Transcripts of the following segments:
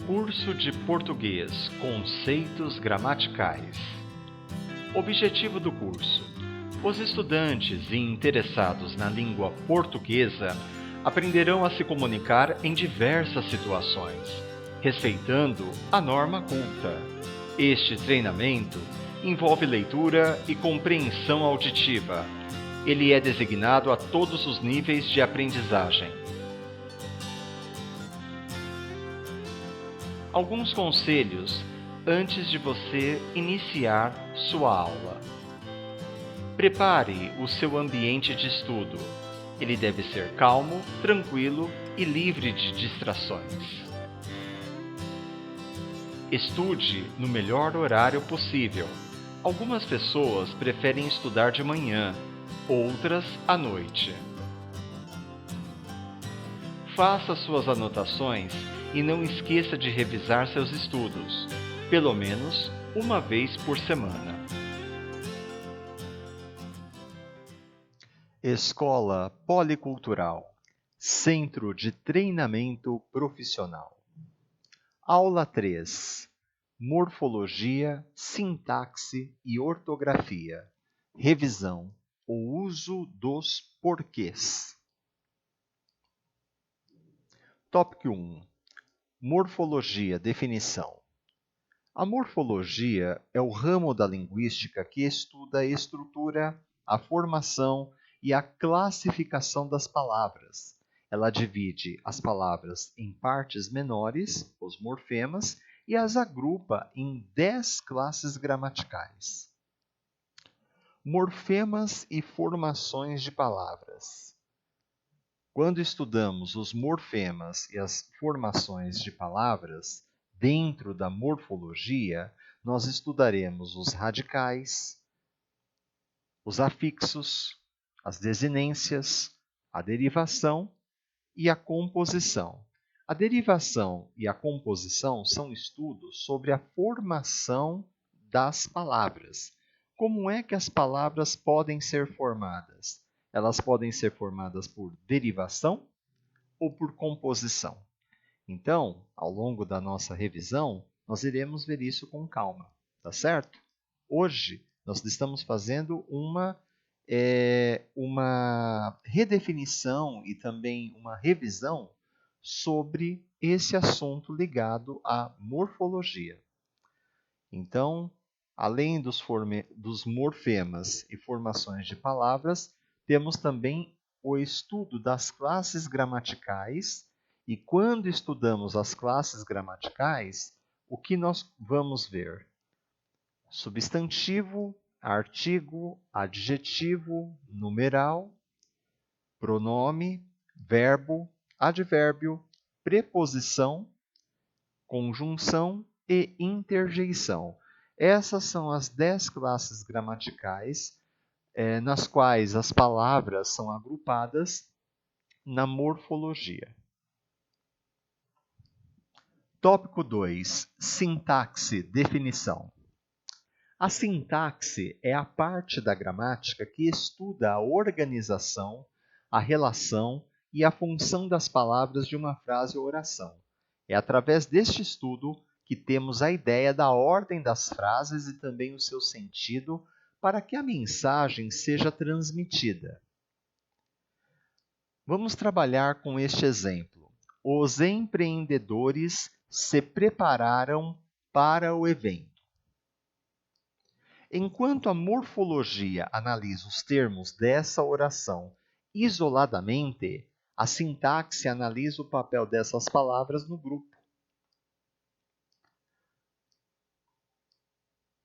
Curso de Português Conceitos Gramaticais. Objetivo do curso: os estudantes e interessados na língua portuguesa aprenderão a se comunicar em diversas situações, respeitando a norma culta. Este treinamento envolve leitura e compreensão auditiva. Ele é designado a todos os níveis de aprendizagem. Alguns conselhos antes de você iniciar sua aula. Prepare o seu ambiente de estudo. Ele deve ser calmo, tranquilo e livre de distrações. Estude no melhor horário possível. Algumas pessoas preferem estudar de manhã, outras à noite. Faça suas anotações e não esqueça de revisar seus estudos, pelo menos uma vez por semana. Escola Policultural, Centro de Treinamento Profissional. Aula 3. Morfologia, Sintaxe e Ortografia. Revisão: o uso dos porquês. Tópico 1. Morfologia, definição. A morfologia é o ramo da linguística que estuda a estrutura, a formação e a classificação das palavras. Ela divide as palavras em partes menores, os morfemas, e as agrupa em 10 classes gramaticais. Morfemas e formações de palavras. Quando estudamos os morfemas e as formações de palavras, dentro da morfologia, nós estudaremos os radicais, os afixos, as desinências, a derivação e a composição. A derivação e a composição são estudos sobre a formação das palavras. Como é que as palavras podem ser formadas? Elas podem ser formadas por derivação ou por composição. Então, ao longo da nossa revisão, nós iremos ver isso com calma, tá certo? Hoje, nós estamos fazendo uma redefinição e também uma revisão sobre esse assunto ligado à morfologia. Então, além dos morfemas e formações de palavras, temos também o estudo das classes gramaticais, e quando estudamos as classes gramaticais, o que nós vamos ver? Substantivo, artigo, adjetivo, numeral, pronome, verbo, advérbio, preposição, conjunção e interjeição. Essas são as 10 classes gramaticais nas quais as palavras são agrupadas na morfologia. Tópico 2. Sintaxe, definição. A sintaxe é a parte da gramática que estuda a organização, a relação e a função das palavras de uma frase ou oração. É através deste estudo que temos a ideia da ordem das frases e também o seu sentido para que a mensagem seja transmitida. Vamos trabalhar com este exemplo. Os empreendedores se prepararam para o evento. Enquanto a morfologia analisa os termos dessa oração isoladamente, a sintaxe analisa o papel dessas palavras no grupo.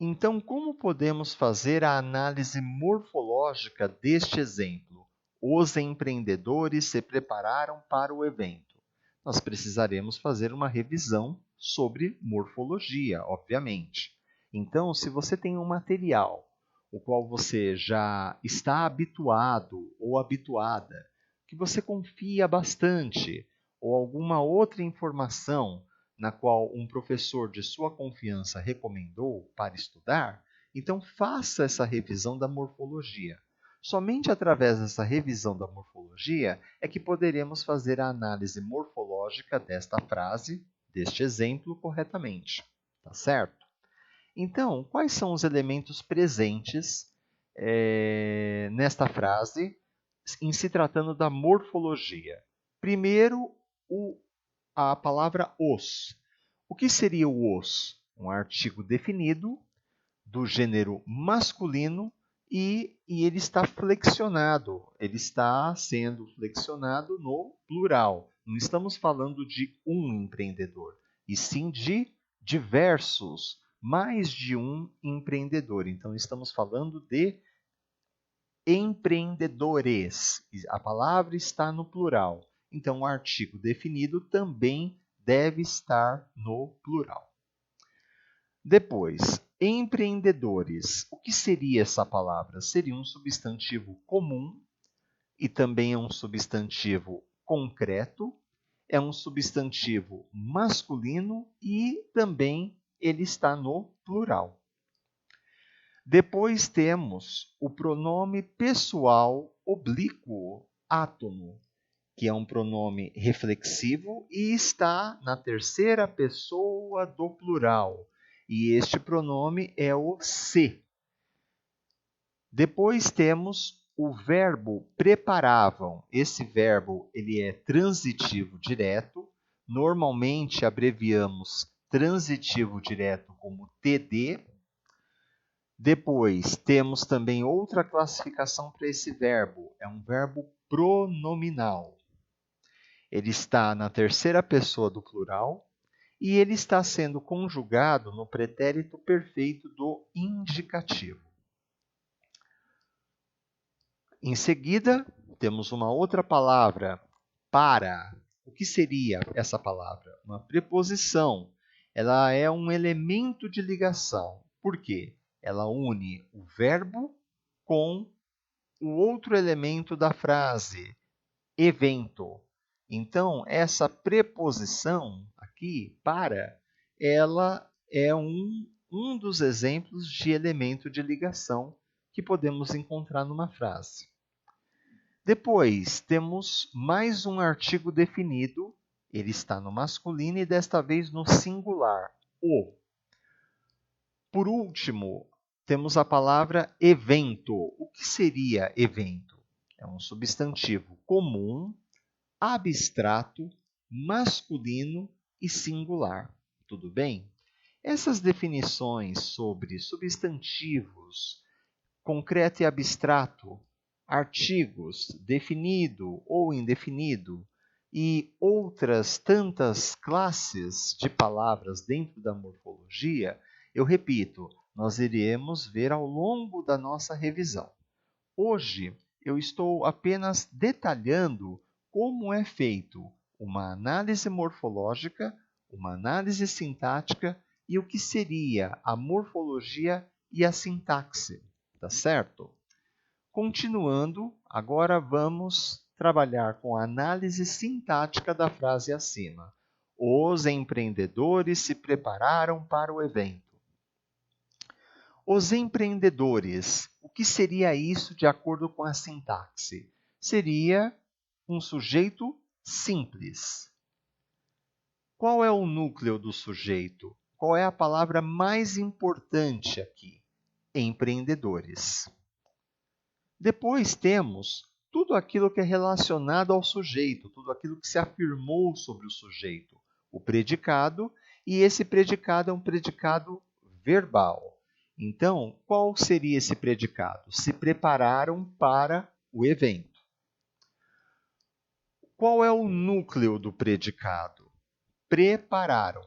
Então, como podemos fazer a análise morfológica deste exemplo? Os empreendedores se prepararam para o evento. Nós precisaremos fazer uma revisão sobre morfologia, obviamente. Então, se você tem um material o qual você já está habituado ou habituada, que você confia bastante, ou alguma outra informação na qual um professor de sua confiança recomendou para estudar, então faça essa revisão da morfologia. Somente através dessa revisão da morfologia é que poderemos fazer a análise morfológica desta frase, deste exemplo, corretamente. Tá certo? Então, quais são os elementos presentes nesta frase, em se tratando da morfologia? Primeiro, a palavra os. O que seria o os? Um artigo definido do gênero masculino e ele está flexionado. Ele está sendo flexionado no plural. Não estamos falando de um empreendedor, e sim de diversos, mais de um empreendedor. Então, estamos falando de empreendedores. A palavra está no plural. Então, o artigo definido também deve estar no plural. Depois, empreendedores. O que seria essa palavra? Seria um substantivo comum e também é um substantivo concreto, é um substantivo masculino e também ele está no plural. Depois temos o pronome pessoal oblíquo átono, que é um pronome reflexivo e está na terceira pessoa do plural. E este pronome é o se. Depois temos o verbo preparavam. Esse verbo ele é transitivo direto. Normalmente abreviamos transitivo direto como TD. Depois temos também outra classificação para esse verbo. É um verbo pronominal. Ele está na terceira pessoa do plural e ele está sendo conjugado no pretérito perfeito do indicativo. Em seguida, temos uma outra palavra, para. O que seria essa palavra? Uma preposição. Ela é um elemento de ligação. Por quê? Ela une o verbo com o outro elemento da frase, evento. Então, essa preposição aqui, para, ela é um dos exemplos de elemento de ligação que podemos encontrar numa frase. Depois, temos mais um artigo definido. Ele está no masculino e desta vez no singular, o. Por último, temos a palavra evento. O que seria evento? É um substantivo comum, abstrato, masculino e singular. Tudo bem? Essas definições sobre substantivos, concreto e abstrato, artigos, definido ou indefinido, e outras tantas classes de palavras dentro da morfologia, eu repito, nós iremos ver ao longo da nossa revisão. Hoje, eu estou apenas detalhando como é feito uma análise morfológica, uma análise sintática e o que seria a morfologia e a sintaxe, tá certo? Continuando, agora vamos trabalhar com a análise sintática da frase acima. Os empreendedores se prepararam para o evento. Os empreendedores, o que seria isso de acordo com a sintaxe? Seria um sujeito simples. Qual é o núcleo do sujeito? Qual é a palavra mais importante aqui? Empreendedores. Depois temos tudo aquilo que é relacionado ao sujeito, tudo aquilo que se afirmou sobre o sujeito, o predicado, e esse predicado é um predicado verbal. Então, qual seria esse predicado? Se prepararam para o evento. Qual é o núcleo do predicado? Prepararam.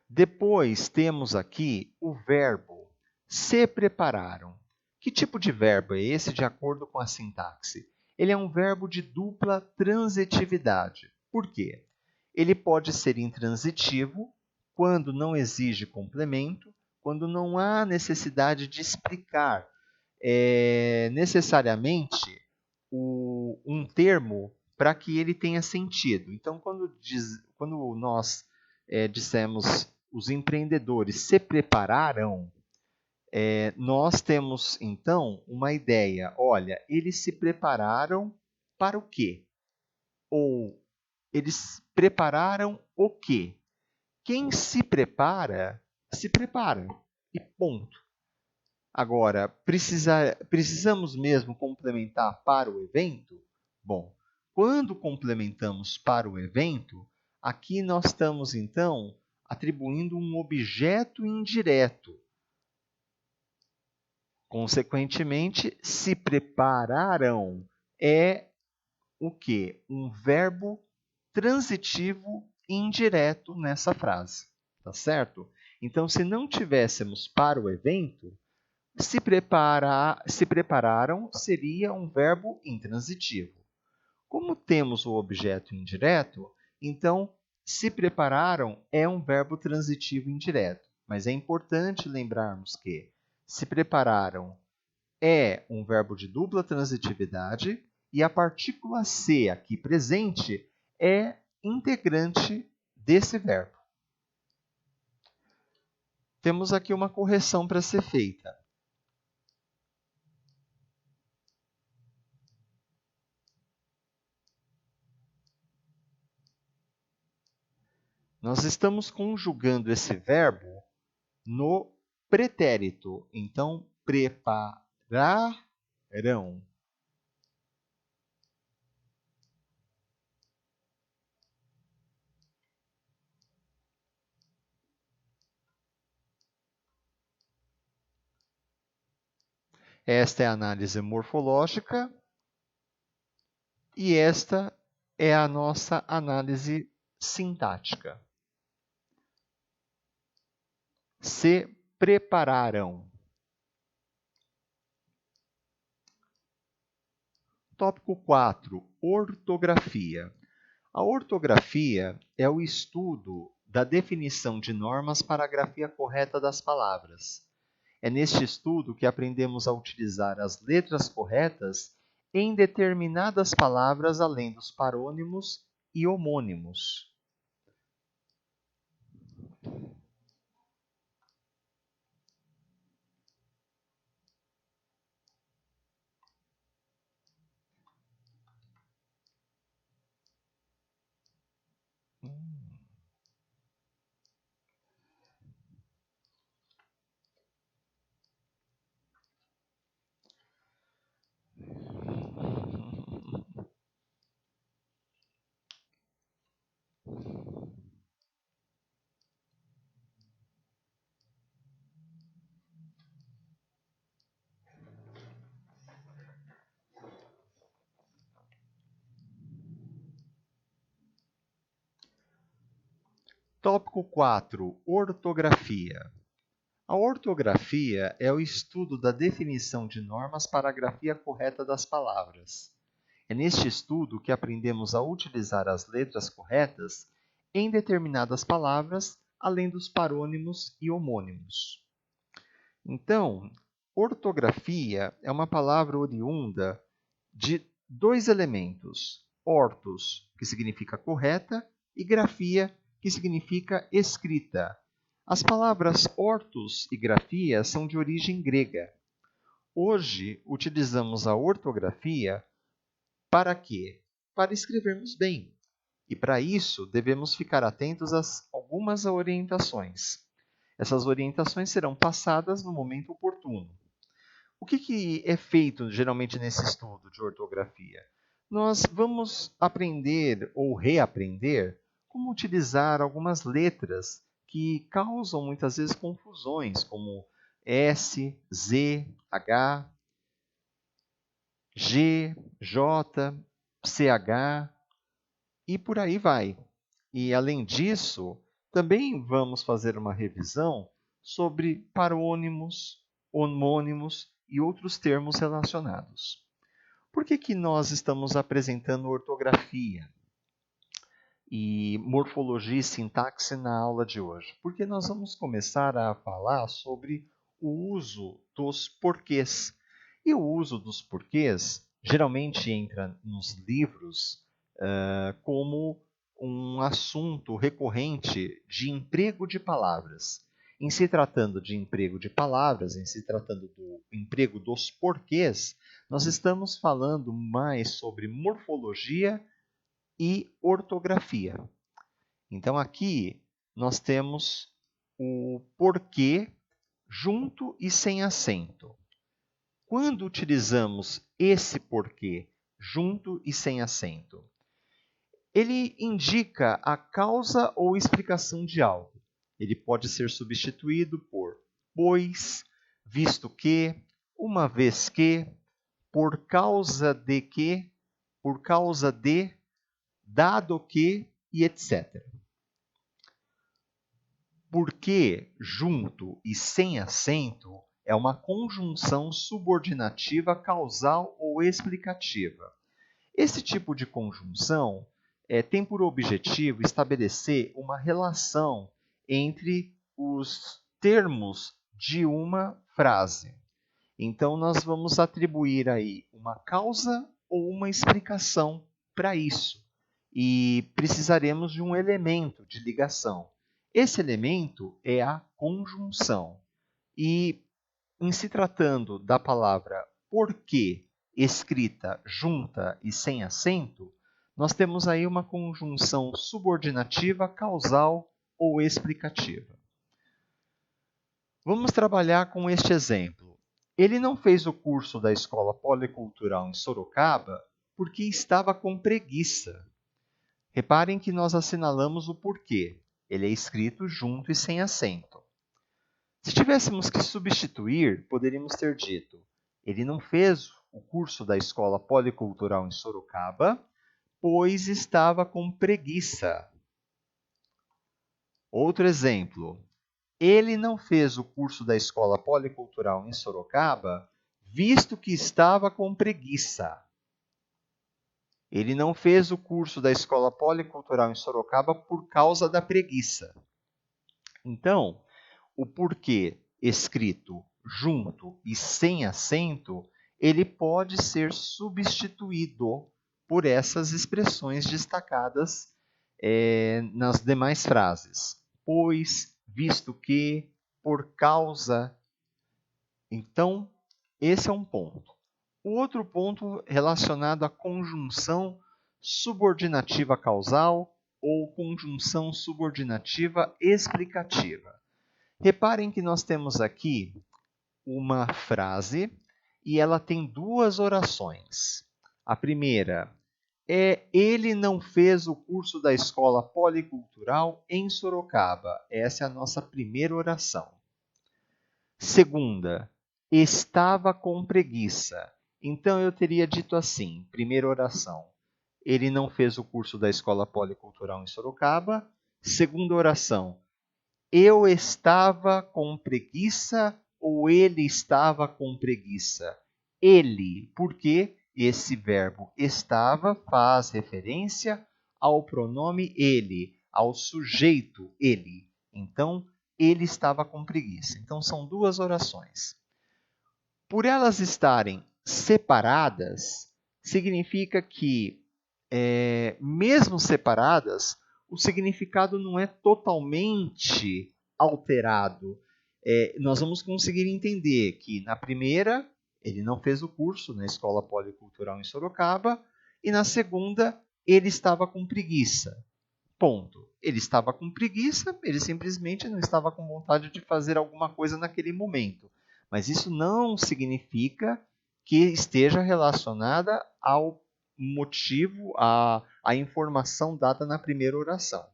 Depois temos aqui o verbo se prepararam. Que tipo de verbo é esse de acordo com a sintaxe? Ele é um verbo de dupla transitividade. Por quê? Ele pode ser intransitivo quando não exige complemento, quando não há necessidade de explicar necessariamente um termo para que ele tenha sentido. Então, quando nós dissemos os empreendedores se prepararam, nós temos então uma ideia. Olha, eles se prepararam para o quê? Ou eles prepararam o quê? Quem se prepara, se prepara. E ponto. Agora, precisamos mesmo complementar para o evento? Bom, quando complementamos para o evento, aqui nós estamos então atribuindo um objeto indireto. Consequentemente, se prepararam é o quê? Um verbo transitivo indireto nessa frase, tá certo? Então, se não tivéssemos para o evento, se prepararam seria um verbo intransitivo. Como temos o objeto indireto, então se prepararam é um verbo transitivo indireto. Mas é importante lembrarmos que se prepararam é um verbo de dupla transitividade e a partícula se aqui presente é integrante desse verbo. Temos aqui uma correção para ser feita. Nós estamos conjugando esse verbo no pretérito. Então, prepararão. Esta é a análise morfológica e esta é a nossa análise sintática. Se prepararam. Tópico 4. Ortografia. A ortografia é o estudo da definição de normas para a grafia correta das palavras. É neste estudo que aprendemos a utilizar as letras corretas em determinadas palavras além dos parônimos e homônimos. Tópico 4. Ortografia. A ortografia é o estudo da definição de normas para a grafia correta das palavras. É neste estudo que aprendemos a utilizar as letras corretas em determinadas palavras, além dos parônimos e homônimos. Então, ortografia é uma palavra oriunda de dois elementos: ortos, que significa correta, e grafia, que significa escrita. As palavras ortos e grafia são de origem grega. Hoje, utilizamos a ortografia para quê? Para escrevermos bem. E para isso, devemos ficar atentos a algumas orientações. Essas orientações serão passadas no momento oportuno. O que é feito geralmente nesse estudo de ortografia? Nós vamos aprender ou reaprender como utilizar algumas letras que causam muitas vezes confusões, como S, Z, H, G, J, CH e por aí vai. E além disso, também vamos fazer uma revisão sobre parônimos, homônimos e outros termos relacionados. Por que nós estamos apresentando ortografia? e morfologia e sintaxe na aula de hoje? Porque nós vamos começar a falar sobre o uso dos porquês. E o uso dos porquês geralmente entra nos livros como um assunto recorrente de emprego de palavras. Em se tratando de emprego de palavras, em se tratando do emprego dos porquês, nós estamos falando mais sobre morfologia e ortografia. Então, aqui nós temos o porquê junto e sem acento. Quando utilizamos esse porquê junto e sem acento, ele indica a causa ou explicação de algo. Ele pode ser substituído por pois, visto que, uma vez que, por causa de que, por causa de, dado que e etc. Porque junto e sem acento é uma conjunção subordinativa causal ou explicativa. Esse tipo de conjunção tem por objetivo estabelecer uma relação entre os termos de uma frase. Então, nós vamos atribuir aí uma causa ou uma explicação para isso. E precisaremos de um elemento de ligação. Esse elemento é a conjunção. E, em se tratando da palavra porque, escrita junta e sem acento, nós temos aí uma conjunção subordinativa, causal ou explicativa. Vamos trabalhar com este exemplo. Ele não fez o curso da Escola Policultural em Sorocaba porque estava com preguiça. Reparem que nós assinalamos o porquê. Ele é escrito junto e sem acento. Se tivéssemos que substituir, poderíamos ter dito: ele não fez o curso da Escola Policultural em Sorocaba, pois estava com preguiça. Outro exemplo: ele não fez o curso da Escola Policultural em Sorocaba, visto que estava com preguiça. Ele não fez o curso da Escola Policultural em Sorocaba por causa da preguiça. Então, o porquê escrito junto e sem acento, ele pode ser substituído por essas expressões destacadas nas demais frases. Pois, visto que, por causa. Então, esse é um ponto. O outro ponto relacionado à conjunção subordinativa causal ou conjunção subordinativa explicativa. Reparem que nós temos aqui uma frase e ela tem duas orações. A primeira é: ele não fez o curso da Escola Policultural em Sorocaba. Essa é a nossa primeira oração. Segunda, estava com preguiça. Então eu teria dito assim, primeira oração: ele não fez o curso da Escola Policultural em Sorocaba. Segunda oração: eu estava com preguiça ou ele estava com preguiça? Ele, porque esse verbo estava faz referência ao pronome ele, ao sujeito ele. Então, ele estava com preguiça. Então, são duas orações. Por elas estarem separadas, significa que, mesmo separadas, o significado não é totalmente alterado. Nós vamos conseguir entender que, na primeira, ele não fez o curso na Escola Policultural em Sorocaba, e na segunda, ele estava com preguiça. Ponto. Ele estava com preguiça, ele simplesmente não estava com vontade de fazer alguma coisa naquele momento. Mas isso não significa que esteja relacionada ao motivo, à informação dada na primeira oração.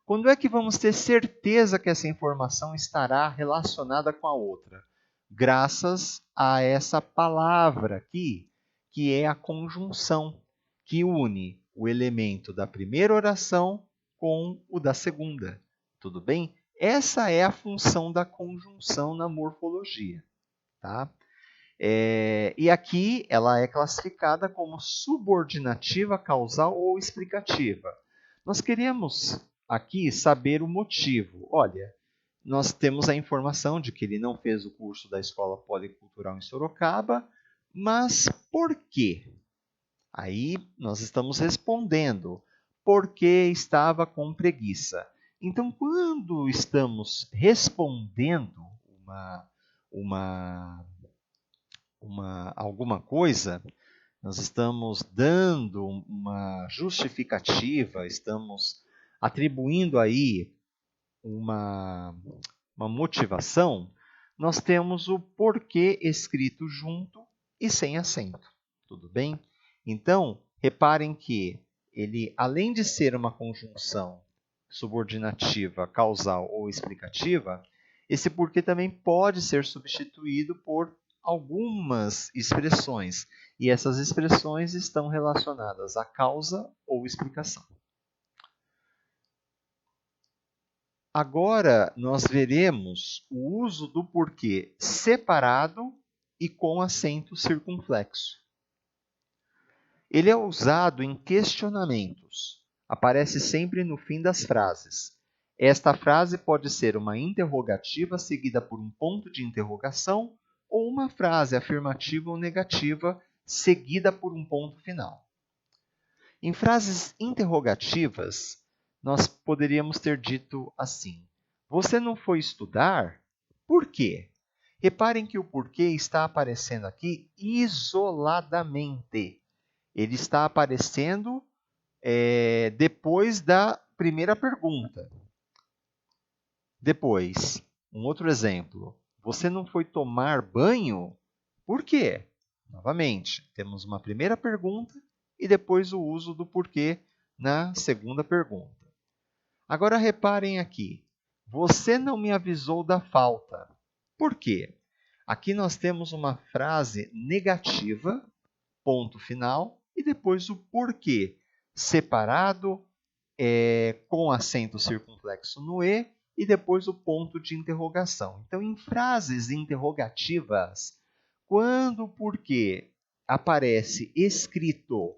Quando é que vamos ter certeza que essa informação estará relacionada com a outra? Graças a essa palavra aqui, que é a conjunção, que une o elemento da primeira oração com o da segunda. Tudo bem? Essa é a função da conjunção na morfologia. Tá? E aqui ela é classificada como subordinativa causal ou explicativa. Nós queremos aqui saber o motivo. Olha, nós temos a informação de que ele não fez o curso da Escola Policultural em Sorocaba, mas por quê? Aí nós estamos respondendo porque estava com preguiça. Então, quando estamos respondendo alguma coisa, nós estamos dando uma justificativa, estamos atribuindo aí uma motivação, nós temos o porquê escrito junto e sem acento. Tudo bem? Então, reparem que ele, além de ser uma conjunção subordinativa, causal ou explicativa, esse porquê também pode ser substituído por algumas expressões, e essas expressões estão relacionadas à causa ou explicação. Agora nós veremos o uso do porquê separado e com acento circunflexo. Ele é usado em questionamentos. Aparece sempre no fim das frases. Esta frase pode ser uma interrogativa seguida por um ponto de interrogação ou uma frase afirmativa ou negativa seguida por um ponto final. Em frases interrogativas, nós poderíamos ter dito assim: você não foi estudar? Por quê? Reparem que o porquê está aparecendo aqui isoladamente. Ele está aparecendo depois da primeira pergunta. Depois, um outro exemplo. Você não foi tomar banho? Por quê? Novamente, temos uma primeira pergunta e depois o uso do porquê na segunda pergunta. Agora reparem aqui. Você não me avisou da falta. Por quê? Aqui nós temos uma frase negativa, ponto final, e depois o porquê, separado com acento circunflexo no E, e depois o ponto de interrogação. Então, em frases interrogativas, quando o porquê aparece escrito,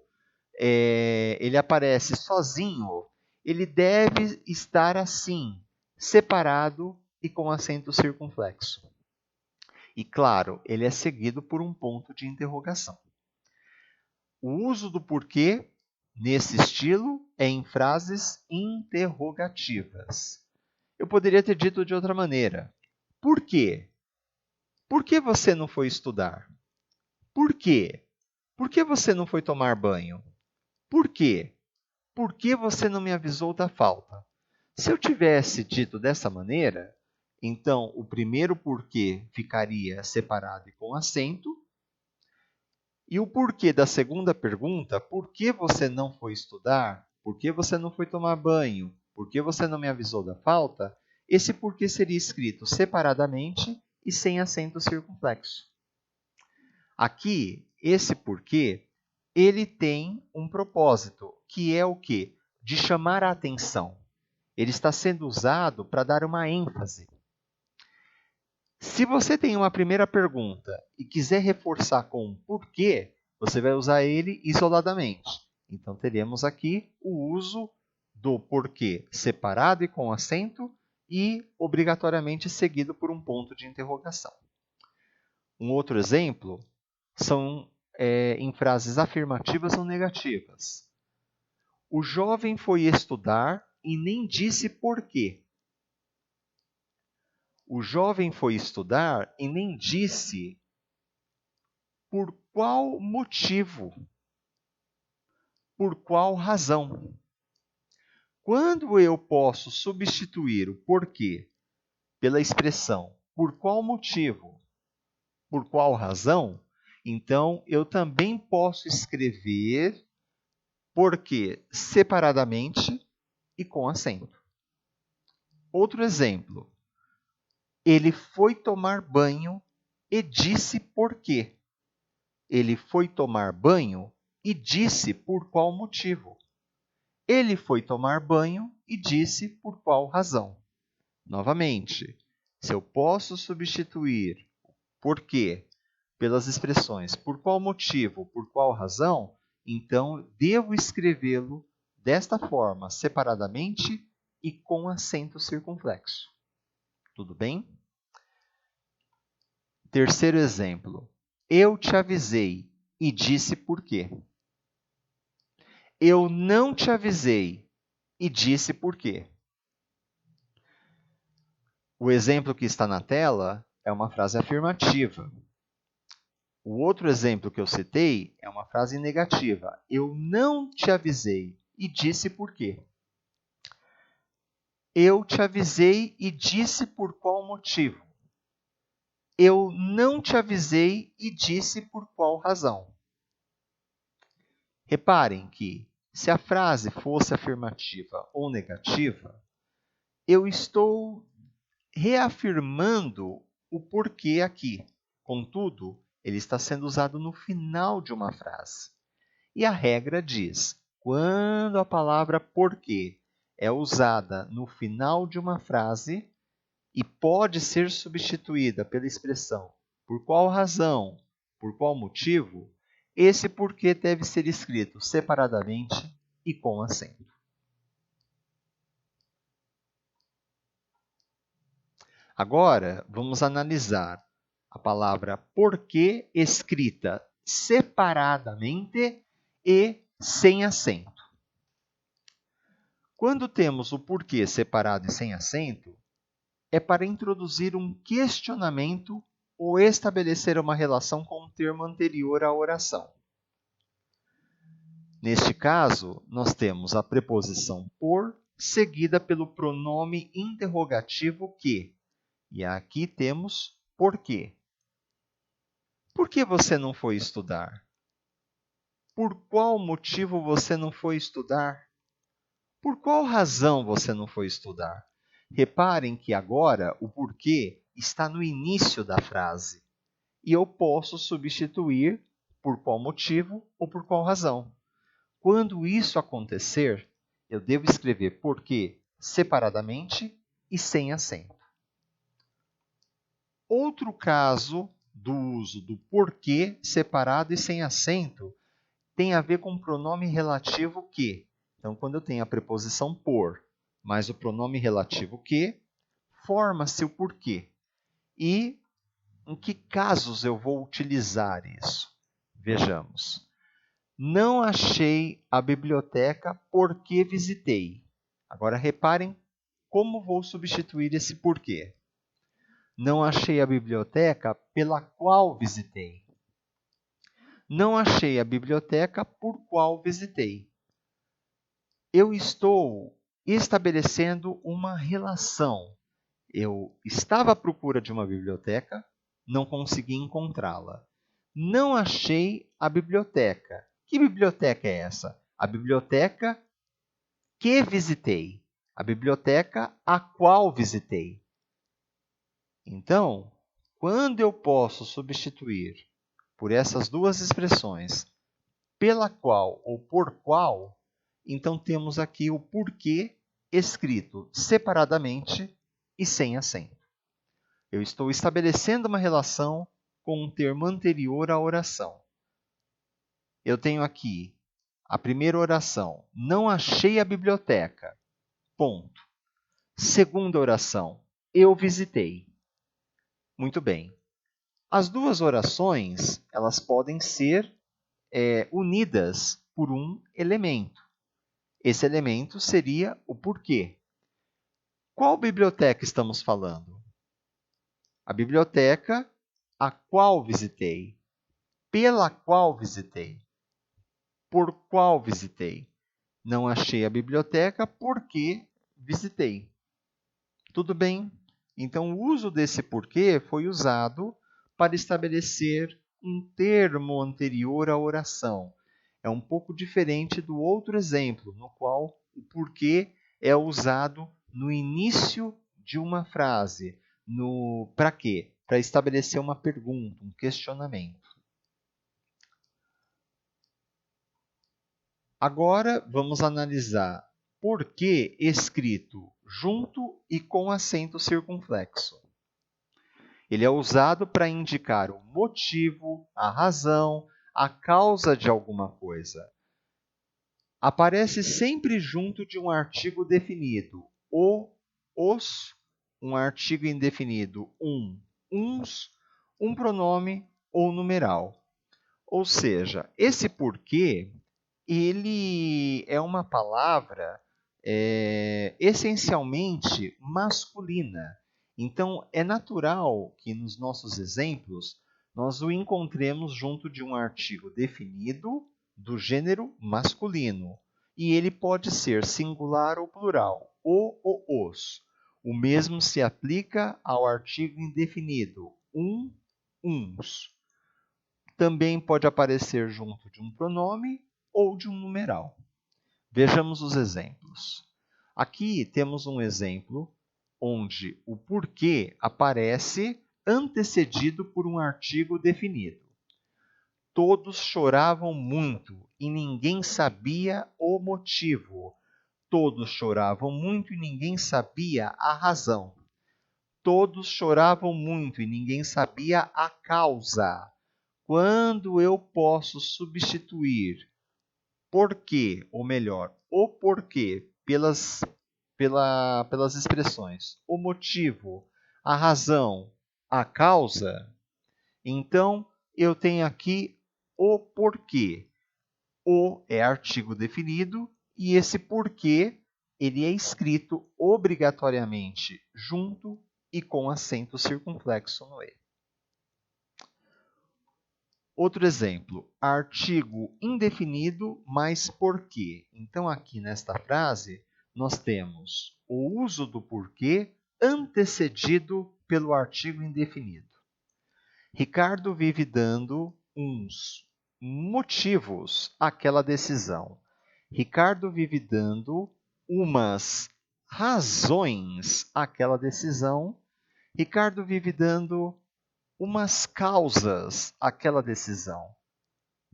ele aparece sozinho, ele deve estar assim, separado e com acento circunflexo. E claro, ele é seguido por um ponto de interrogação. O uso do porquê nesse estilo é em frases interrogativas. Eu poderia ter dito de outra maneira. Por quê? Por que você não foi estudar? Por quê? Por que você não foi tomar banho? Por quê? Por que você não me avisou da falta? Se eu tivesse dito dessa maneira, então o primeiro porquê ficaria separado e com acento, e o porquê da segunda pergunta, por que você não foi estudar? Por que você não foi tomar banho? Por que você não me avisou da falta? Esse porquê seria escrito separadamente e sem acento circunflexo. Aqui, esse porquê, ele tem um propósito, que é o quê? De chamar a atenção. Ele está sendo usado para dar uma ênfase. Se você tem uma primeira pergunta e quiser reforçar com um porquê, você vai usar ele isoladamente. Então, teremos aqui o uso do porquê separado e com acento e obrigatoriamente seguido por um ponto de interrogação. Um outro exemplo são em frases afirmativas ou negativas. O jovem foi estudar e nem disse porquê. O jovem foi estudar e nem disse por qual motivo, por qual razão. Quando eu posso substituir o porquê pela expressão por qual motivo, por qual razão, então eu também posso escrever porquê separadamente e com acento. Outro exemplo. Ele foi tomar banho e disse por quê. Ele foi tomar banho e disse por qual motivo. Ele foi tomar banho e disse por qual razão. Novamente, se eu posso substituir porquê pelas expressões por qual motivo, por qual razão, então devo escrevê-lo desta forma, separadamente e com acento circunflexo. Tudo bem? Terceiro exemplo. Eu te avisei e disse por quê. Eu não te avisei e disse por quê. O exemplo que está na tela é uma frase afirmativa. O outro exemplo que eu citei é uma frase negativa. Eu não te avisei e disse por quê. Eu te avisei e disse por qual motivo. Eu não te avisei e disse por qual razão. Reparem que, se a frase fosse afirmativa ou negativa, eu estou reafirmando o porquê aqui. Contudo, ele está sendo usado no final de uma frase. E a regra diz: quando a palavra porquê é usada no final de uma frase e pode ser substituída pela expressão por qual razão, por qual motivo, esse porquê deve ser escrito separadamente e com acento. Agora, vamos analisar a palavra porquê escrita separadamente e sem acento. Quando temos o porquê separado e sem acento, é para introduzir um questionamento ou estabelecer uma relação com um termo anterior à oração. Neste caso, nós temos a preposição por, seguida pelo pronome interrogativo que. E aqui temos por quê. Por que você não foi estudar? Por qual motivo você não foi estudar? Por qual razão você não foi estudar? Reparem que agora o porquê está no início da frase. E eu posso substituir por qual motivo ou por qual razão. Quando isso acontecer, eu devo escrever porquê separadamente e sem acento. Outro caso do uso do porquê separado e sem acento tem a ver com o pronome relativo que. Então, quando eu tenho a preposição por mais o pronome relativo que, forma-se o porquê. E em que casos eu vou utilizar isso? Vejamos. Não achei a biblioteca porque visitei. Agora reparem como vou substituir esse porquê. Não achei a biblioteca pela qual visitei. Não achei a biblioteca por qual visitei. Eu estou estabelecendo uma relação. Eu estava à procura de uma biblioteca, não consegui encontrá-la. Não achei a biblioteca. Que biblioteca é essa? A biblioteca que visitei. A biblioteca a qual visitei. Então, quando eu posso substituir por essas duas expressões, pela qual ou por qual, então temos aqui o porquê escrito separadamente e sem acento. Eu estou estabelecendo uma relação com um termo anterior à oração. Eu tenho aqui a primeira oração, não achei a biblioteca, ponto. Segunda oração, eu visitei. Muito bem. As duas orações, elas podem ser unidas por um elemento. Esse elemento seria o porquê. Qual biblioteca estamos falando? A biblioteca a qual visitei, pela qual visitei, por qual visitei. Não achei a biblioteca porque visitei. Tudo bem? Então, o uso desse porquê foi usado para estabelecer um termo anterior à oração. É um pouco diferente do outro exemplo, no qual o porquê é usado no início de uma frase. Para quê? Para estabelecer uma pergunta, um questionamento. Agora vamos analisar porquê escrito junto e com acento circunflexo. Ele é usado para indicar o motivo, a razão, a causa de alguma coisa. aparece sempre junto de um artigo definido. O, os, um artigo indefinido, uns, um pronome ou numeral. Ou seja, esse porquê, ele é uma palavra essencialmente masculina. Então, é natural que nos nossos exemplos nós o encontremos junto de um artigo definido do gênero masculino. E ele pode ser singular ou plural, o ou os. O mesmo se aplica ao artigo indefinido, uns. Também pode aparecer junto de um pronome ou de um numeral. Vejamos os exemplos. Aqui temos um exemplo onde o porquê aparece antecedido por um artigo definido. Todos choravam muito e ninguém sabia o motivo. Todos choravam muito e ninguém sabia a razão. Todos choravam muito e ninguém sabia a causa. Quando eu posso substituir porquê, ou melhor, o porquê, pelas expressões o motivo, a razão, a causa, então eu tenho aqui o porquê. O é artigo definido e esse porquê ele é escrito obrigatoriamente junto e com acento circunflexo no E. Outro exemplo, artigo indefinido mais porquê. Então, aqui nesta frase, nós temos o uso do porquê antecedido pelo artigo indefinido. Ricardo vive dando uns motivos àquela decisão. Ricardo vive dando umas razões àquela decisão. Ricardo vive dando umas causas àquela decisão.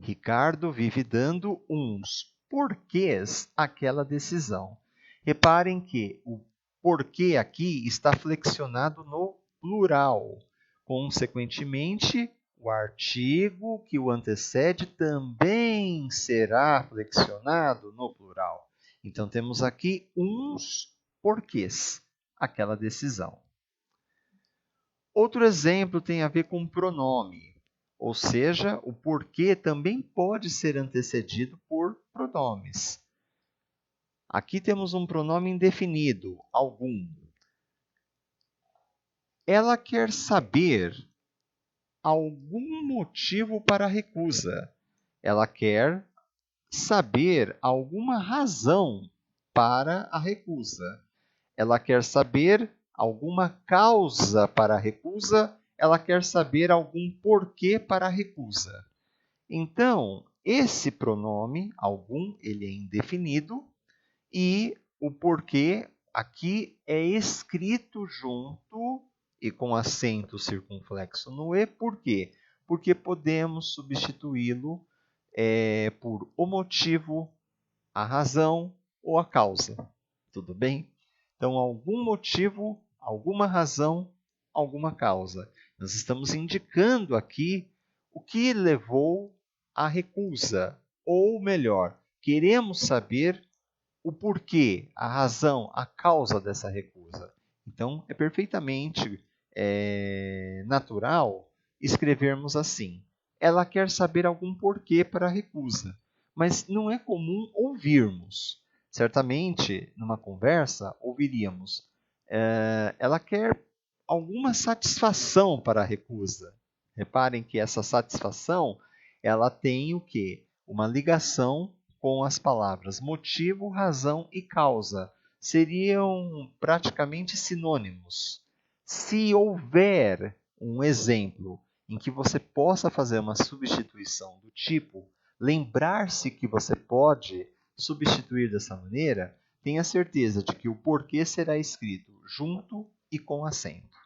Ricardo vive dando uns porquês àquela decisão. Reparem que o porquê aqui está flexionado no plural. Consequentemente, o artigo que o antecede também será flexionado no plural. Então, temos aqui uns porquês àquela decisão. Outro exemplo tem a ver com pronome, ou seja, o porquê também pode ser antecedido por pronomes. Aqui temos um pronome indefinido, algum. Ela quer saber algum motivo para a recusa. Ela quer saber alguma razão para a recusa. Ela quer saber alguma causa para a recusa, ela quer saber algum porquê para a recusa. Então, esse pronome, algum, ele é indefinido e o porquê aqui é escrito junto e com acento circunflexo no E. Por quê? Porque podemos substituí-lo por o motivo, a razão ou a causa. Tudo bem? Então, algum motivo, alguma razão, alguma causa. Nós estamos indicando aqui o que levou à recusa, ou melhor, queremos saber o porquê, a razão, a causa dessa recusa. Então, é perfeitamente natural escrevermos assim. Ela quer saber algum porquê para a recusa, mas não é comum ouvirmos. Certamente, numa conversa, ouviríamos. Ela quer alguma satisfação para a recusa. Reparem que essa satisfação, ela tem o quê? Uma ligação com as palavras motivo, razão e causa. Seriam praticamente sinônimos. Se houver um exemplo em que você possa fazer uma substituição do tipo, lembrar-se que você pode substituir dessa maneira, tenha certeza de que o porquê será escrito junto e com acento.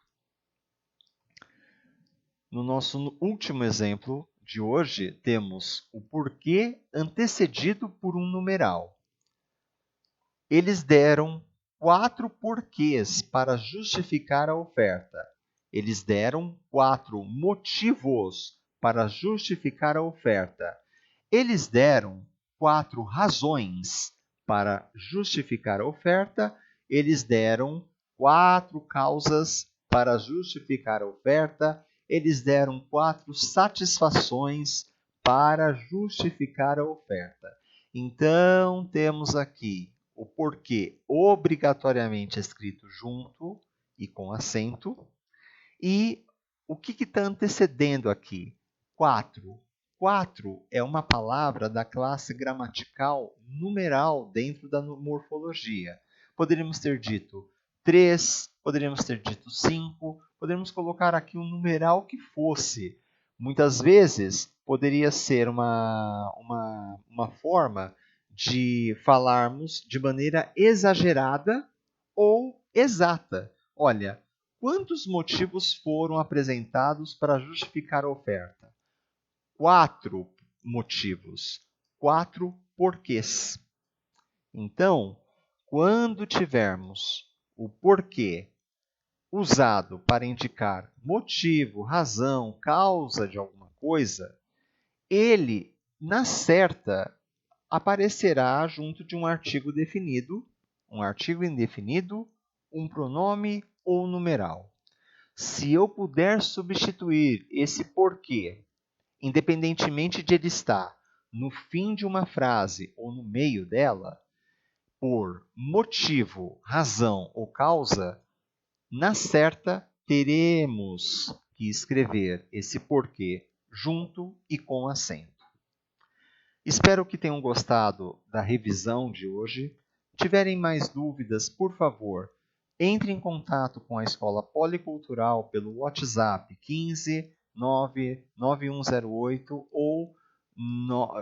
No nosso último exemplo de hoje, temos o porquê antecedido por um numeral. Eles deram 4 porquês para justificar a oferta. Eles deram 4 motivos para justificar a oferta. Eles deram 4 razões para justificar a oferta, eles deram 4 causas para justificar a oferta, eles deram 4 satisfações para justificar a oferta. Então, temos aqui o porquê obrigatoriamente escrito junto e com acento. E o que está antecedendo aqui? 4. 4 é uma palavra da classe gramatical numeral dentro da morfologia. Poderíamos ter dito 3, poderíamos ter dito 5, poderíamos colocar aqui um numeral que fosse. Muitas vezes poderia ser uma forma de falarmos de maneira exagerada ou exata. Olha, quantos motivos foram apresentados para justificar a oferta? 4 motivos, 4 porquês. Então, quando tivermos o porquê usado para indicar motivo, razão, causa de alguma coisa, ele, na certa, aparecerá junto de um artigo definido, um artigo indefinido, um pronome ou numeral. Se eu puder substituir esse porquê, independentemente de ele estar no fim de uma frase ou no meio dela, por motivo, razão ou causa, na certa teremos que escrever esse porquê junto e com acento. Espero que tenham gostado da revisão de hoje. Se tiverem mais dúvidas, por favor, entre em contato com a Escola Policultural pelo WhatsApp 15 99108 ou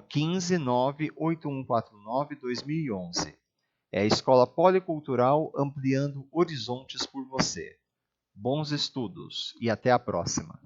15 98149 2011. É a Escola Policultural ampliando horizontes por você. Bons estudos e até a próxima!